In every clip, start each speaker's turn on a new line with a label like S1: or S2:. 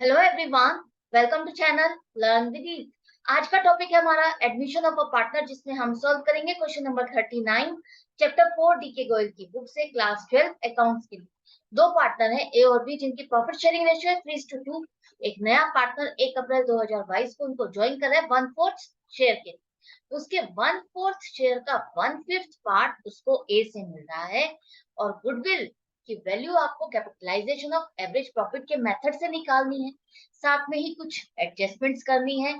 S1: Hello everyone, welcome to channel learn with ease. आज का topic है हमारा एडमिशन ऑफ अ पार्टनर, जिसमें हम सॉल्व करेंगे क्वेश्चन नंबर 39 चैप्टर 4 डी के गोयल की बुक से क्लास 12 अकाउंट्स के लिए। दो पार्टनर हैं ए और बी, जिनकी प्रॉफिट शेयरिंग रेशियो है 3:2। एक नया पार्टनर 1 अप्रैल 2022 को उनको ज्वाइन कर रहा है 1/4 शेयर के। उसके 1/4 शेयर का 1/5 पार्ट उसको ए से मिल रहा है, और गुडविल की वैल्यू आपको कैपिटलाइजेशन ऑफ एवरेज प्रॉफिट के मेथड से निकालनी है। साथ में ही कुछ एडजस्टमेंट्स करनी है।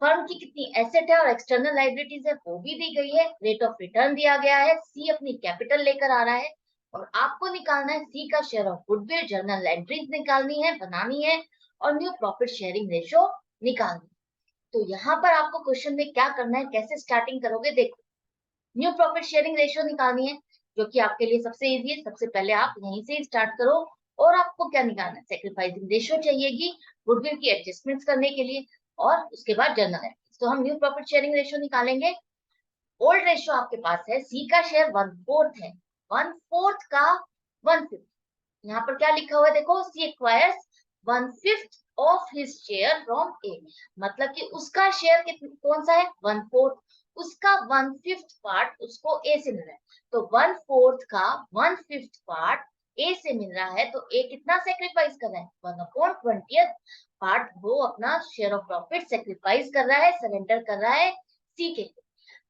S1: फर्म की कितनी एसेट है और एक्सटर्नल लाइबिलिटीज है वो भी दी गई है। रेट ऑफ रिटर्न दिया गया है। सी अपनी कैपिटल लेकर आ रहा है, और आपको निकालना है सी का share of goodwill. Journal entries निकालनी है, बनानी है, और न्यू प्रॉफिट शेयरिंग रेशो निकालनी है। तो यहाँ पर आपको क्वेश्चन में क्या करना है, कैसे स्टार्टिंग करोगे, देखो। न्यू प्रॉफिट शेयरिंग रेशियो निकालनी है, जो कि आपके लिए सबसे इजी है। सबसे पहले आप यहीं से स्टार्ट करो। और आपको क्या निकालना है, सेक्रीफाइसिंग रेशियो चाहिएगी गुडविल की एडजस्टमेंट्स करने के लिए, और उसके बाद जर्नल एंट्रीज। तो हम न्यू प्रॉफिट शेयरिंग रेशियो निकालेंगे। ओल्ड रेशियो आपके पास है, सी का शेयर 1/4 है, 1/4 का 1/5। यहाँ पर क्या लिखा हुआ है, देखो, C acquires 1/5 of his share from A. मतलब कि उसका शेयर कौन सा है, 1/4। उसका 1/5 पार्ट उसको ए से मिल रहा है। तो 1/4 का 1/5 पार्ट ए से मिल रहा है, तो ए कितना सेक्रीफाइस कर रहा है, 1/20 पार्ट वो अपना शेयर ऑफ प्रॉफिट सेक्रीफाइस कर रहा है, सरेंडर कर रहा है सी के।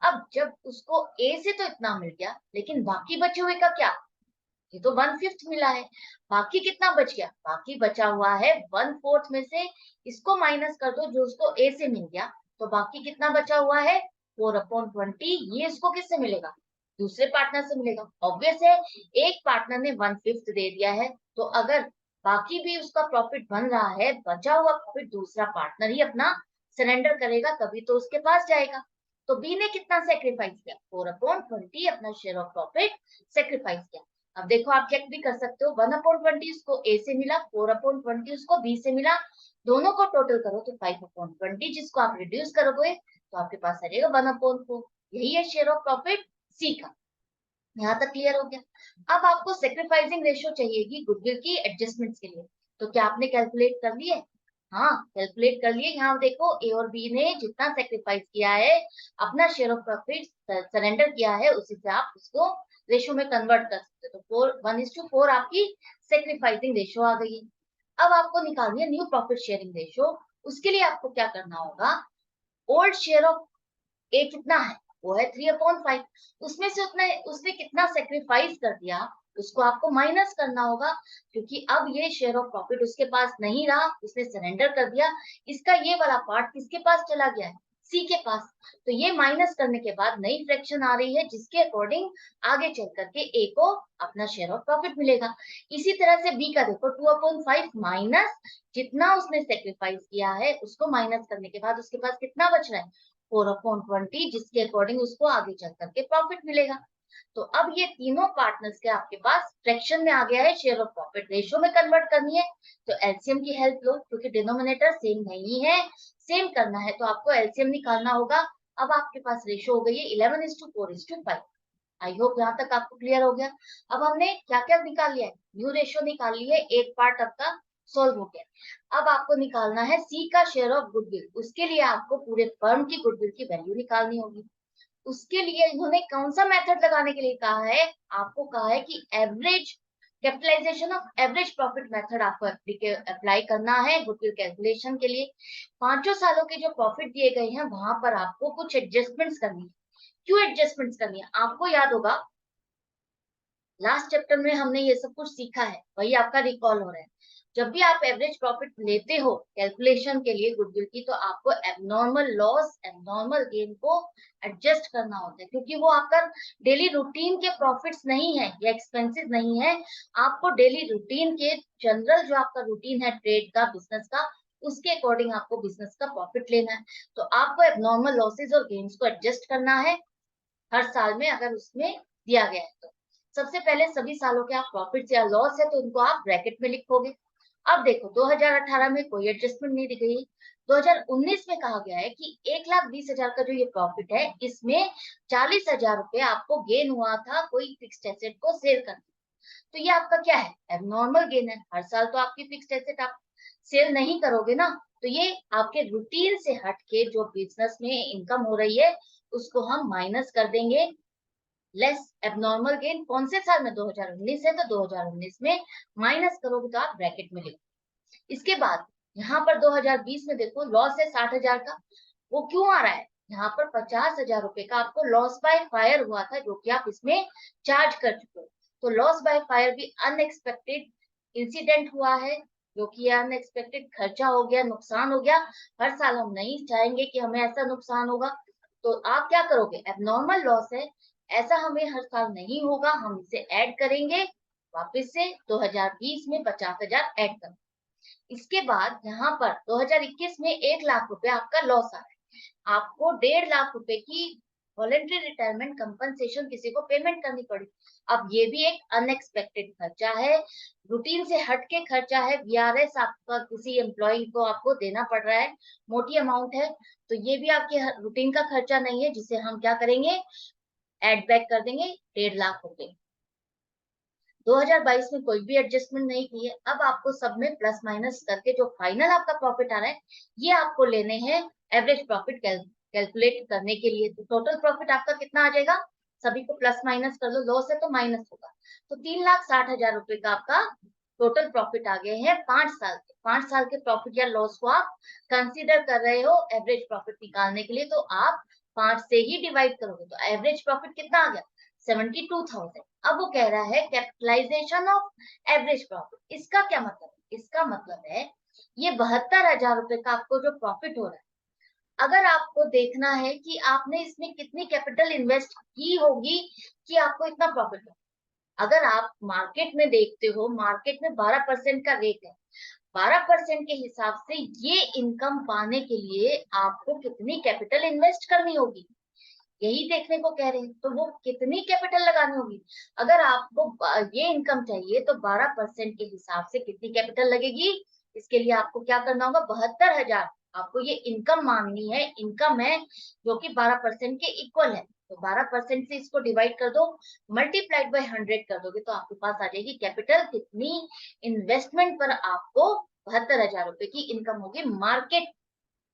S1: अब जब उसको ए से तो इतना मिल गया, लेकिन बाकी बचे हुए का क्या, ये तो 1/5 मिला है। बाकी कितना बच गया, बाकी बचा हुआ है 1/4 में से इसको माइनस कर दो जो उसको ए से मिल गया। तो बाकी कितना बचा हुआ है, 4/20। ये इसको किससे मिलेगा, दूसरे पार्टनर से मिलेगा। ऑब्वियस है, एक पार्टनर ने 1/5 दे दिया है, तो अगर बाकी भी उसका प्रॉफिट बन रहा है, बचा हुआ प्रॉफिट दूसरा पार्टनर ही अपना सरेंडर करेगा, तभी तो उसके पास जाएगा। तो बी ने कितना सेक्रीफाइस किया, 4/20 अपना शेयर ऑफ प्रॉफिट सेक्रीफाइस किया। अब देखो, आप चेक भी कर सकते हो, 1/20 उसको ए से मिला, 4/20 उसको बी से मिला। दोनों को टोटल करो तो 5/20, जिसको आप रिड्यूस करोगे तो आपके पास आ जाएगा 1/4। यही है शेयर ऑफ प्रॉफिट सी का। यहाँ तक क्लियर हो गया। अब आपको सेक्रीफाइसिंग रेशियो चाहिएगी गुडविल की एडजस्टमेंट्स के लिए। तो क्या आपने कैलकुलेट कर लिए, हाँ कैलकुलेट कर लिए। यहाँ देखो, ए और बी ने जितना सेक्रीफाइस किया है, अपना शेयर ऑफ प्रॉफिट सरेंडर किया है, उसी से आप उसको रेशियो में कन्वर्ट कर सकते हो। तो 1:4 आपकी सेक्रीफाइसिंग रेशियो आ गई है। अब आपको निकालनी है न्यू प्रॉफिट शेयरिंग रेशियो। उसके लिए आपको क्या करना होगा, ओल्ड शेयर ऑफ ए कितना है, वो है 3/5। उसमें से उसने कितना सेक्रीफाइस कर दिया, उसको आपको माइनस करना होगा। क्योंकि अब ये शेयर ऑफ प्रॉफिट उसके पास नहीं रहा, उसने सरेंडर कर दिया। इसका ये वाला पार्ट किसके पास चला गया है, सी के पास। तो ये माइनस करने के बाद नई फ्रैक्शन आ रही है, जिसके अकॉर्डिंग आगे चल करके ए को अपना शेयर ऑफ प्रॉफिट मिलेगा। इसी तरह से बी का देखो, 2/5 माइनस जितना उसने सेक्रीफाइस किया है, उसको माइनस करने के बाद उसके पास कितना बच रहा है, 4/20, जिसके अकॉर्डिंग उसको आगे चल करके प्रॉफिट मिलेगा। तो अब ये तीनों पार्टनर्स के आपके पास फ्रैक्शन में आ गया है, शेयर ऑफ प्रॉफिट रेशियो में कन्वर्ट करनी है। तो एलसीएम की हेल्प लो, क्योंकि डिनोमिनेटर सेम नहीं है, सेम करना है तो आपको एलसीएम निकालना होगा। अब आपके पास रेशियो हो गई है 11:4:5। आई होप यहाँ तक आपको क्लियर हो गया। अब हमने क्या क्या निकाल लिया है, न्यू रेशियो निकाल ली है, एक पार्ट आपका सॉल्व हो गया। अब आपको निकालना है सी का शेयर ऑफ गुडविल। उसके लिए आपको पूरे फर्म की गुडविल की वैल्यू निकालनी होगी। उसके लिए इन्होंने कौन सा मेथड लगाने के लिए कहा है, आपको कहा है कि average capitalisation of average profit method आपको अप्लाई करना है गुडविल कैलकुलेशन के लिए। 5 सालों के जो प्रॉफिट दिए गए हैं, वहां पर आपको कुछ एडजस्टमेंट्स करनी है। क्यों एडजस्टमेंट्स करनी है, आपको याद होगा लास्ट चैप्टर में हमने ये सब कुछ सीखा है, वही आपका रिकॉल हो रहा है। जब भी आप एवरेज प्रॉफिट लेते हो कैलकुलेशन के लिए गुडविल की, तो आपको एबनॉर्मल लॉस, एबनॉर्मल गेन को एडजस्ट करना होता है, क्योंकि वो आपका डेली रूटीन के प्रॉफिट्स नहीं है या एक्सपेंसेस नहीं है। आपको डेली रूटीन के, जनरल जो आपका रूटीन है ट्रेड का, बिजनेस का, उसके अकॉर्डिंग आपको बिजनेस का प्रॉफिट लेना है। तो आपको एबनॉर्मल लॉसेज और गेन्स को एडजस्ट करना है हर साल में, अगर उसमें दिया गया है तो। सबसे पहले सभी सालों के आप प्रॉफिट या लॉस है तो उनको आप ब्रैकेट में लिखोगे। अब देखो, 2018 में कोई एडजस्टमेंट नहीं दी गई। 2019 में कहा गया है कि 1,20,000 का जो ये प्रॉफिट है, इसमें 40,000 रुपए आपको गेन हुआ था कोई फिक्स्ड एसेट को सेल करके। तो ये आपका क्या है, एबनॉर्मल गेन है। हर साल तो आपकी फिक्स्ड एसेट आप सेल नहीं करोगे ना, तो ये आपके रूटीन से हटके जो बिजनेस में इनकम हो रही है उसको हम माइनस कर देंगे। लेस एबनॉर्मल गेन कौन से साल में, 2019 है तो 2019 में माइनस करोगे तो आप ब्रैकेट में लिखो। इसके बाद यहाँ पर 2020 में देखो लॉस है 60,000 का। वो क्यों आ रहा है, यहाँ पर 50,000 रुपए का आपको लॉस बाय फायर हुआ था जो कि आप इसमें चार्ज कर चुके हो। तो लॉस बाय फायर भी अनएक्सपेक्टेड इंसिडेंट हुआ है, जो कि अनएक्सपेक्टेड खर्चा हो गया, नुकसान हो गया। हर साल हम नहीं चाहेंगे कि हमें ऐसा नुकसान होगा, तो आप क्या करोगे, एबनॉर्मल लॉस है, ऐसा हमें हर साल नहीं होगा, हम इसे ऐड करेंगे वापस से 2020 में 50,000 ऐड कर। इसके बाद यहाँ पर 2021 में 1 लाख रुपए आपका लॉस आ रहा है, आपको 1.5 लाख रुपए की वॉलेंट्री रिटायरमेंट कंपनसेशन किसी को पेमेंट करनी पड़ी। अब ये भी एक अनएक्सपेक्टेड खर्चा है, रूटीन से हट के खर्चा है, वीआरएस आपका किसी एम्प्लॉय को आपको देना पड़ रहा है, मोटी अमाउंट है, तो ये भी आपके रूटीन का खर्चा नहीं है, जिसे हम क्या करेंगे, एड बैक कर देंगे 1.5 लाख रुपए। 2022 में कोई भी एडजस्टमेंट नहीं की है। अब आपको सब में प्लस माइनस करके जो फाइनल आपका प्रॉफिट आ रहा है, ये आपको लेने हैं एवरेज प्रॉफिट कैलकुलेट करने के लिए। तो टोटल प्रॉफिट आपका कितना आ जाएगा, सभी को प्लस माइनस कर लो, लॉस है तो माइनस होगा। तो 3,60,000 रुपए का आपका टोटल प्रॉफिट आ गए हैं 5 साल के। 5 साल के प्रॉफिट या लॉस को आप कंसिडर कर रहे हो एवरेज प्रॉफिट निकालने के लिए, तो आप 5 से ही डिवाइड करोगे, तो एवरेज प्रॉफिट कितना आ गया, 72,000। अब वो कह रहा है कैपिटलाइजेशन ऑफ एवरेज प्रॉफिट। इसका क्या मतलब है, इसका मतलब है ये 72,000 रुपए का आपको जो प्रॉफिट हो रहा है, अगर आपको देखना है कि आपने इसमें कितनी कैपिटल इन्वेस्ट की होगी कि आपको इतना प्रॉफिट हो। अगर आप मार्केट में देखते हो, मार्केट में 12% का रेट है, 12% के हिसाब से ये इनकम पाने के लिए आपको कितनी कैपिटल इन्वेस्ट करनी होगी, यही देखने को कह रहे हैं। तो वो कितनी कैपिटल लगानी होगी, अगर आपको ये इनकम चाहिए तो 12% के हिसाब से कितनी कैपिटल लगेगी, इसके लिए आपको क्या करना होगा, 72,000 आपको ये इनकम मांगनी है, इनकम है जो कि 12% के इक्वल है। तो 12% से इसको डिवाइड कर दो, मल्टीप्लाइड बाय 100 कर दोगे, तो आपके पास आ जाएगी कैपिटल कितनी इन्वेस्टमेंट पर आपको 72,000 रुपए की इनकम होगी। मार्केट,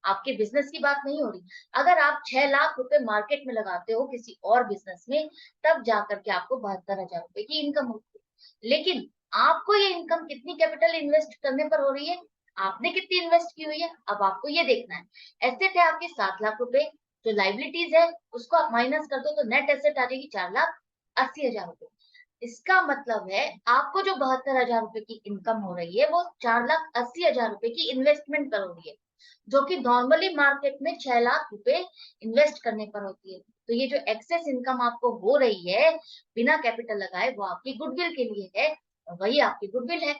S1: आपके बिजनेस की बात नहीं हो रही। अगर आप 6 लाख रुपए मार्केट में लगाते हो किसी और बिजनेस में, तब जाकर के आपको 72,000 रुपए की इनकम होती है। लेकिन आपको ये इनकम कितनी कैपिटल इन्वेस्ट करने पर हो रही है, आपने कितनी इन्वेस्ट की हुई है, अब आपको ये देखना है। एसेट है आपकी 7 लाख रुपए, जो लाइबिलिटीज है उसको आप माइनस कर दो, तो नेट एसेट आ जाएगी 4,80,000 रुपए। इसका मतलब है आपको जो 72,000 रुपए की इनकम हो रही है, वो 4,80,000 रुपए की इन्वेस्टमेंट पर हो रही है, जो कि नॉर्मली मार्केट में 6 लाख रुपए इन्वेस्ट करने पर होती है। तो ये जो एक्सेस इनकम आपको हो रही है बिना कैपिटल लगाए, वो आपकी गुडविल के लिए है, और वही आपकी गुडविल है।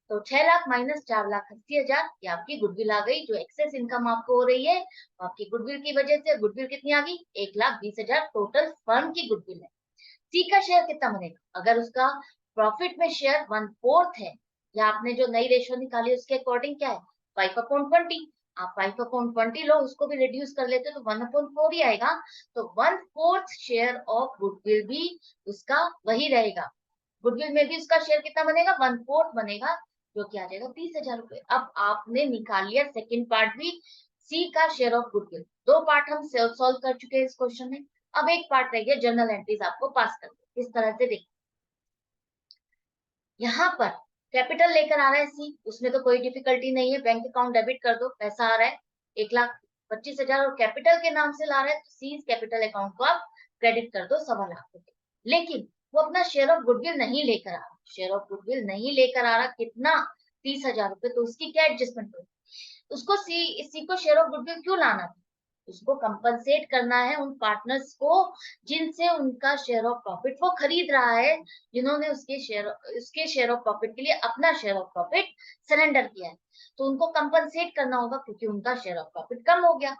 S1: तो 6 लाख माइनस 4,80,000, ये आपकी गुडविल आ गई। जो एक्सेस इनकम आपको हो रही है वो आपकी गुडविल की वजह से, गुडविल कितनी आ गई, 1,20,000 टोटल फर्म की गुडविल है। सी का शेयर कितना बनेगा, अगर उसका प्रॉफिट में शेयर 1/4 है, या आपने जो नई रेशो निकाली उसके अकॉर्डिंग क्या है, 5/20, आप 5/20 लो, उसको भी रिड्यूस कर लेते तो 1/4 ही आएगा। तो 1/4 शेयर ऑफ गुडविल भी उसका वही रहेगा, गुडविल में भी उसका शेयर कितना बनेगा, 1/4 बनेगा, जो कि आ जाएगा 30,000 रुपए। अब आपने निकाल लिया सेकेंड पार्ट भी, सी का शेयर ऑफ गुडविल। दो पार्ट हम सॉल्व कर चुके हैं इस क्वेश्चन में। अब एक पार्ट रह गया, जर्नल एंट्रीज आपको पास कर दो। इस तरह से देखिए, यहाँ पर कैपिटल लेकर आ रहा है सी, उसमें तो कोई डिफिकल्टी नहीं है, बैंक अकाउंट डेबिट कर दो, पैसा आ रहा है 1,25,000 और कैपिटल के नाम से ला रहा है, तो सी कैपिटल अकाउंट को आप क्रेडिट कर दो 1.25 लाख रुपए। लेकिन वो अपना शेयर ऑफ गुडविल नहीं लेकर आ रहा, शेयर ऑफ गुडविल नहीं लेकर आ रहा, कितना, 30,000 रुपए। तो उसकी क्या एडजस्टमेंट होगी, उसको सी को शेयर ऑफ गुडविल क्यों लाना था, उसको कंपनसेट करना है उन पार्टनर्स को जिनसे उनका शेयर ऑफ प्रॉफिट वो खरीद रहा है, जिन्होंने उसके शेयर ऑफ प्रॉफिट के लिए अपना शेयर ऑफ प्रॉफिट सरेंडर किया है। तो उनको कंपनसेट करना होगा क्योंकि उनका शेयर ऑफ प्रॉफिट कम हो गया।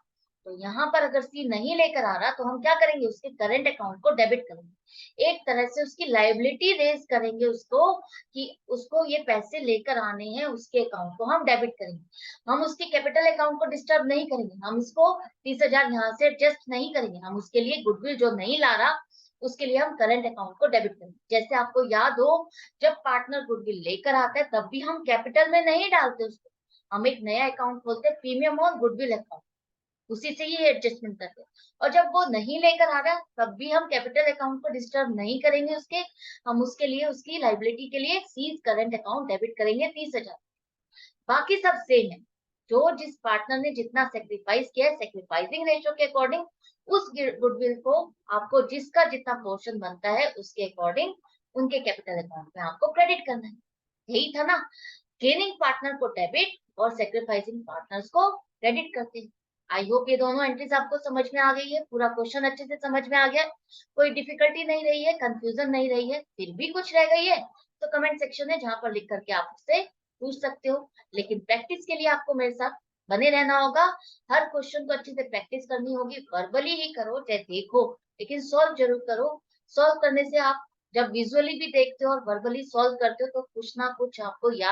S1: तो यहाँ पर अगर सी नहीं लेकर आ रहा, तो हम क्या करेंगे, उसके करंट अकाउंट को डेबिट करेंगे, एक तरह से उसकी लायबिलिटी रेज करेंगे उसको, कि उसको ये पैसे लेकर आने हैं, उसके अकाउंट को हम डेबिट करेंगे। हम उसके कैपिटल अकाउंट को डिस्टर्ब नहीं करेंगे, हम इसको 30,000 यहाँ से एडजस्ट नहीं करेंगे, हम उसके लिए गुडविल जो नहीं ला रहा उसके लिए हम करंट अकाउंट को डेबिट करेंगे। जैसे आपको याद हो, जब पार्टनर गुडविल लेकर आता है तब भी हम कैपिटल में नहीं डालते उसको, हम एक नया अकाउंट खोलते हैं प्रीमियम और गुडविल अकाउंट, उसी से ये एडजस्टमेंट करते हैं। और जब वो नहीं लेकर आ रहा तब भी हम कैपिटल अकाउंट को डिस्टर्ब नहीं करेंगे उसके, हम उसके लिए उसकी लाइबिलिटी के लिए सीज करंट अकाउंट डेबिट करेंगे 30,000। बाकी सब सेम है। जो जिस पार्टनर ने जितना सेक्रीफाइस किया है सेक्रीफाइसिंग रेशियो के अकॉर्डिंग उस गुडविल को आपको जिसका जितना पोर्शन बनता है उसके अकॉर्डिंग उनके कैपिटल अकाउंट में आपको क्रेडिट करना है। यही था ना, गेनिंग पार्टनर को डेबिट और सेक्रीफाइसिंग पार्टनर्स को क्रेडिट करते हैं। आई होप ये दोनों एंट्रीज आपको समझ में आ गई है, पूरा क्वेश्चन अच्छे से समझ में आ गया, कोई डिफिकल्टी नहीं रही है, कंफ्यूजन नहीं रही है, फिर भी कुछ रह गई है तो कमेंट सेक्शन है जहां पर लिख करके आप उससे पूछ सकते हो। लेकिन प्रैक्टिस के लिए आपको मेरे साथ बने रहना होगा, हर क्वेश्चन को अच्छे से प्रैक्टिस करनी होगी, वर्बली ही करो चाहे देखो, लेकिन सॉल्व जरूर करो। सॉल्व करने से आप जब विजुअली भी देखते हो और वर्बली सॉल्व करते हो तो कुछ ना कुछ आपको याद